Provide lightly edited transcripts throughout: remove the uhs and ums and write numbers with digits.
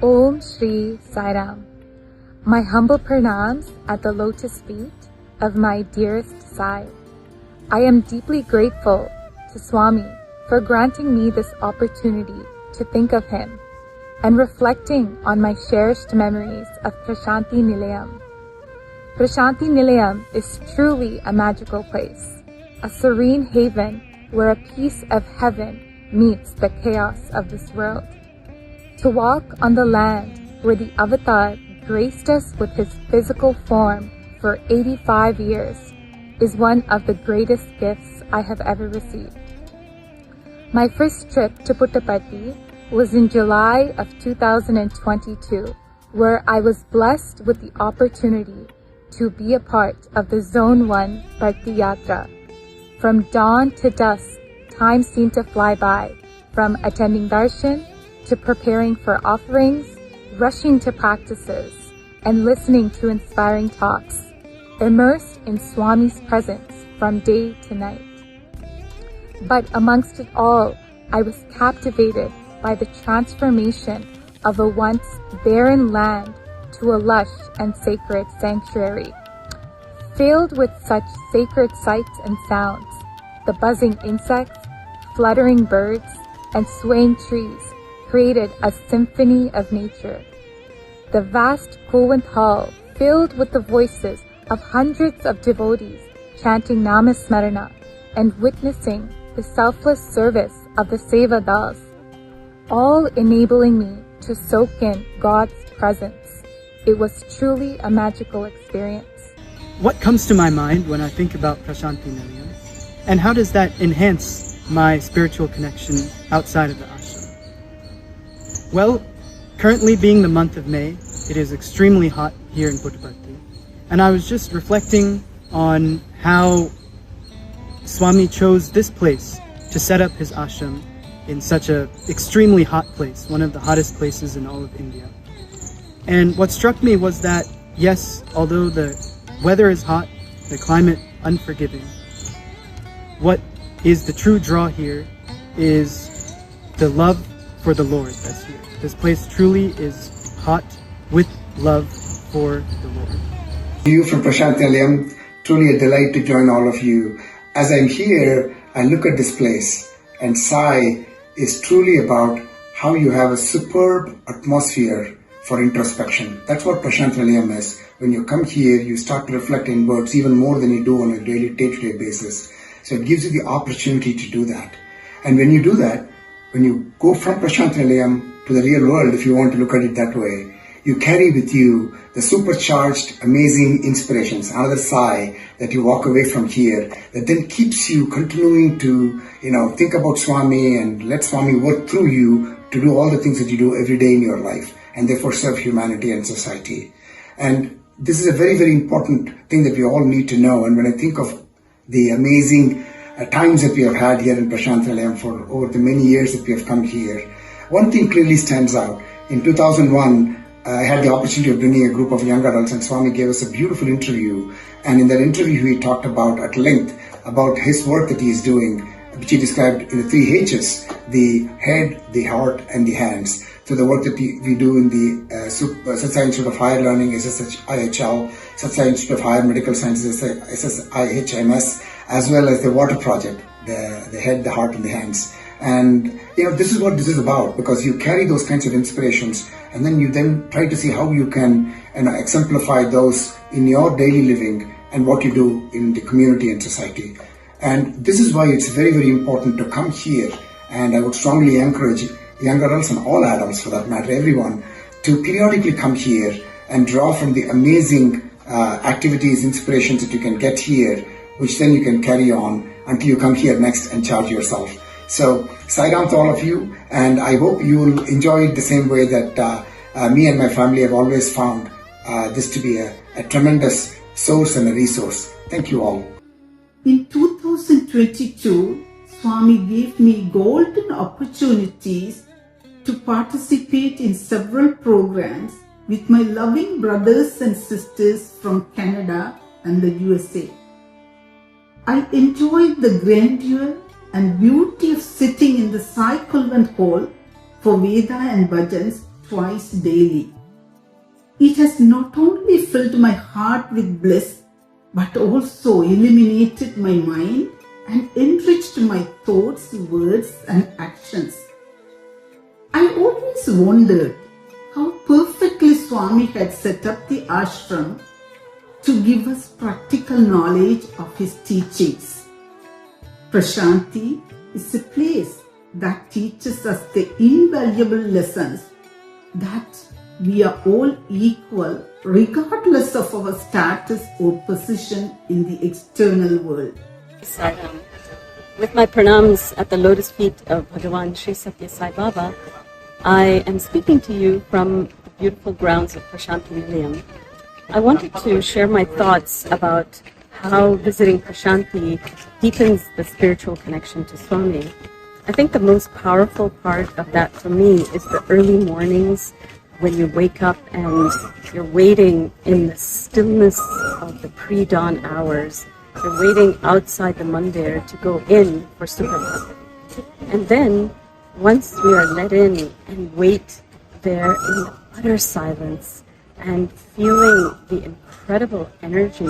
Om Shri SaiRam. My humble pranams at the lotus feet of my dearest Sai. I am deeply grateful to Swami for granting me this opportunity to think of him and reflecting on my cherished memories of Prasanthi Nilayam. Prasanthi Nilayam is truly a magical place, a serene haven where a piece of heaven meets the chaos of this world. To walk on the land where the Avatar graced us with his physical form for 85 years is one of the greatest gifts I have ever received. My first trip to Puttaparthi was in July of 2022, where I was blessed with the opportunity to be a part of the Zone 1 Bharti Yatra. From dawn to dusk, time seemed to fly by, from attending darshan to preparing for offerings, rushing to practices, and listening to inspiring talks, immersed in Swami's presence from day to night. But amongst it all, I was captivated by the transformation of a once barren land to a lush and sacred sanctuary. Filled with such sacred sights and sounds, the buzzing insects, fluttering birds, and swaying trees created a symphony of nature. The vast Kulwant hall filled with the voices of hundreds of devotees chanting Namasmarana and witnessing the selfless service of the Seva Das, all enabling me to soak in God's presence. It was truly a magical experience. What comes to my mind when I think about Prasanthi Nilayam? And how does that enhance my spiritual connection outside of the ashram? Well, currently being the month of May, it is extremely hot here in Puttaparthi. And I was just reflecting on how Swami chose this place to set up his ashram in such an extremely hot place, one of the hottest places in all of India. And what struck me was that, yes, although the weather is hot, the climate unforgiving, what is the true draw here is the love for the Lord that's here. This place truly is hot with love for the Lord. You from Prasanthi Nilayam, truly a delight to join all of you. As I'm here, I look at this place, and Sai is truly about how you have a superb atmosphere for introspection. That's what Prasanthi Nilayam is. When you come here, you start to reflect inwards even more than you do on a daily, day-to-day basis. So it gives you the opportunity to do that. And when you do that, when you go from Prasanthi Nilayam to the real world, if you want to look at it that way, you carry with you the supercharged, amazing inspirations, another Sai that you walk away from here, that then keeps you continuing to, think about Swami and let Swami work through you to do all the things that you do every day in your life, and therefore serve humanity and society. And this is a very, very important thing that we all need to know. And when I think of the amazing times that we have had here in Prasanthi Nilayam for over the many years that we have come here, one thing clearly stands out. In 2001, I had the opportunity of bringing a group of young adults, and Swami gave us a beautiful interview. And in that interview, he talked about at length about his work that he is doing, which he described in the 3 H's, the head, the heart, and the hands. So the work that we do in the Satsai Institute of Higher Learning, SSIHL, Satsai Institute of Higher Medical Sciences, SSIHMS, as well as the Water Project, the head, the heart, and the hands. And this is what this is about, because you carry those kinds of inspirations, and then you then try to see how you can exemplify those in your daily living and what you do in the community and society. And this is why it's very, very important to come here. And I would strongly encourage young adults and all adults for that matter, everyone, to periodically come here and draw from the amazing activities, inspirations that you can get here, which then you can carry on until you come here next and charge yourself. So, SaiRam to all of you, and I hope you will enjoy it the same way that me and my family have always found this to be a tremendous source and a resource. Thank you all. In 2022, Swami gave me golden opportunities to participate in several programs with my loving brothers and sisters from Canada and the USA. I enjoyed the grandeur and beauty of sitting in the Sai Kulwant Hall for Veda and Bhajans twice daily. It has not only filled my heart with bliss, but also illuminated my mind and enriched my thoughts, words, and actions. I always wondered how perfectly Swami had set up the ashram to give us practical knowledge of his teachings. Prasanthi is a place that teaches us the invaluable lessons that we are all equal regardless of our status or position in the external world. SaiRam. With my pranams at the lotus feet of Bhagavan Sri Satya Sai Baba, I am speaking to you from the beautiful grounds of Prasanthi Nilayam. I wanted to share my thoughts about how visiting Prasanthi deepens the spiritual connection to Swami. I think the most powerful part of that for me is the early mornings when you wake up and you're waiting in the stillness of the pre-dawn hours. You're waiting outside the mandir to go in for Suprabhat. And then, once we are let in and wait there in the utter silence and feeling the incredible energy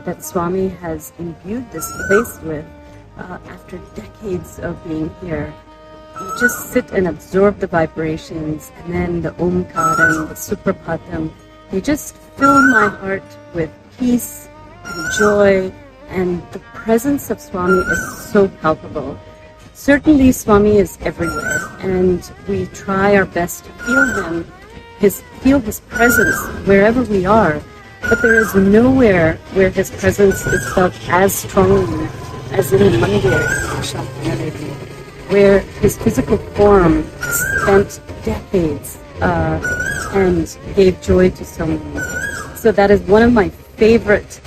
that Swami has imbued this place with after decades of being here, you just sit and absorb the vibrations, and then the Omkaram, the Suprabhatam, they just fill my heart with peace and joy, and the presence of Swami is so palpable. Certainly Swami is everywhere, and we try our best to feel his presence wherever we are, but there is nowhere where his presence is felt as strongly as in the mandir of Prasanthi, where his physical form spent decades and gave joy to so many. So that is one of my favorite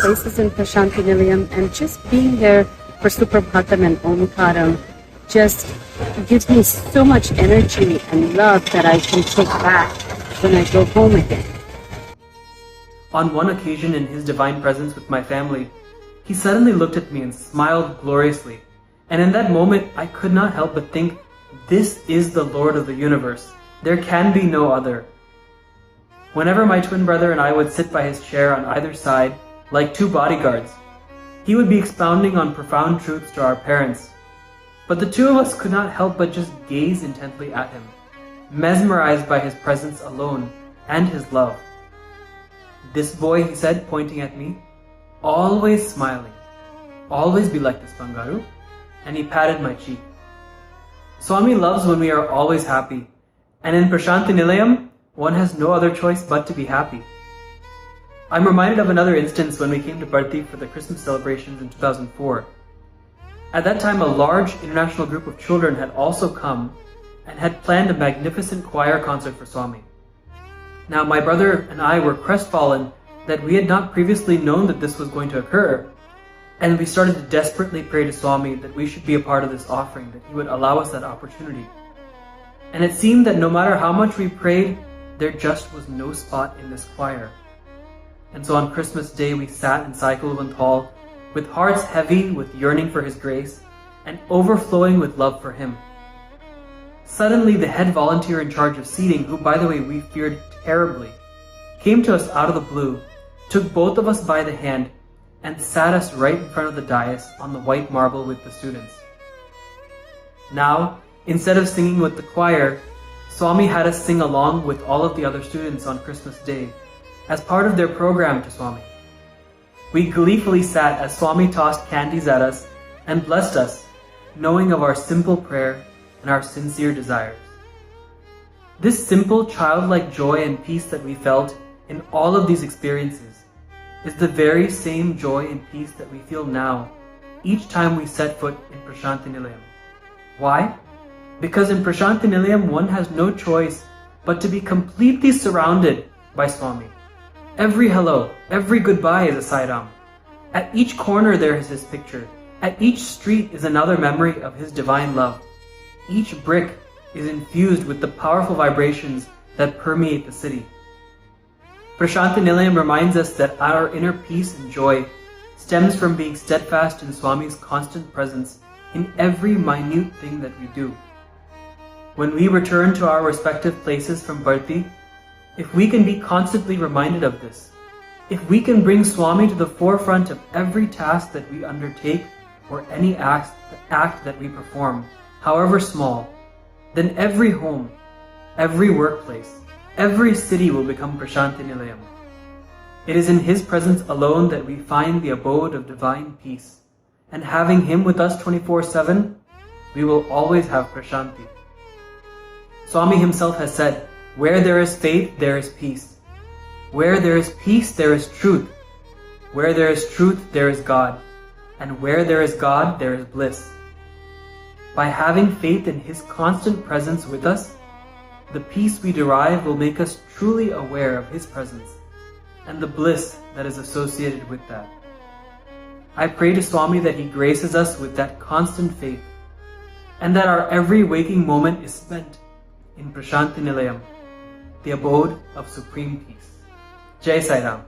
places in Prasanthi Nilayam, and just being there for Suprabhatam and Omkaram just gives me so much energy and love that I can take back when I go home again. On one occasion in his divine presence with my family, he suddenly looked at me and smiled gloriously. And in that moment, I could not help but think, this is the Lord of the universe. There can be no other. Whenever my twin brother and I would sit by his chair on either side, like two bodyguards, he would be expounding on profound truths to our parents. But the two of us could not help but just gaze intently at him, mesmerized by his presence alone and his love. This boy, he said, pointing at me, always smiling. Always be like this, Bangaru. And he patted my cheek. Swami loves when we are always happy. And in Prasanthi Nilayam, one has no other choice but to be happy. I'm reminded of another instance when we came to Bharti for the Christmas celebrations in 2004. At that time, a large international group of children had also come and had planned a magnificent choir concert for Swami. Now, my brother and I were crestfallen that we had not previously known that this was going to occur, and we started to desperately pray to Swami that we should be a part of this offering, that he would allow us that opportunity. And it seemed that no matter how much we prayed, there just was no spot in this choir. And so on Christmas Day, we sat in Sai Kulwant Hall with hearts heavy with yearning for his grace and overflowing with love for him. Suddenly, the head volunteer in charge of seating, who, by the way, we feared terribly, came to us out of the blue, took both of us by the hand, and sat us right in front of the dais on the white marble with the students. Now, instead of singing with the choir, Swami had us sing along with all of the other students on Christmas Day as part of their program to Swami. We gleefully sat as Swami tossed candies at us and blessed us, knowing of our simple prayer and our sincere desires. This simple childlike joy and peace that we felt in all of these experiences is the very same joy and peace that we feel now each time we set foot in Prasanthi Nilayam. Why? Because in Prasanthi Nilayam one has no choice but to be completely surrounded by Swami. Every hello, every goodbye is a SaiRam. At each corner there is his picture. At each street is another memory of his divine love. Each brick is infused with the powerful vibrations that permeate the city. Prasanthi Nilayam reminds us that our inner peace and joy stems from being steadfast in Swami's constant presence in every minute thing that we do. when we return to our respective places from Bharti, if we can be constantly reminded of this, if we can bring Swami to the forefront of every task that we undertake or any act that we perform, however small, then every home, every workplace, every city will become Prasanthi Nilayam. It is in His presence alone that we find the abode of divine peace, and having Him with us 24/7, we will always have Prasanthi. Swami himself has said, where there is faith, there is peace. Where there is peace, there is truth. Where there is truth, there is God. And where there is God, there is bliss. By having faith in His constant presence with us, the peace we derive will make us truly aware of His presence and the bliss that is associated with that. I pray to Swami that He graces us with that constant faith, and that our every waking moment is spent in Prasanthi Nilayam, the abode of supreme peace. Jai SaiRam.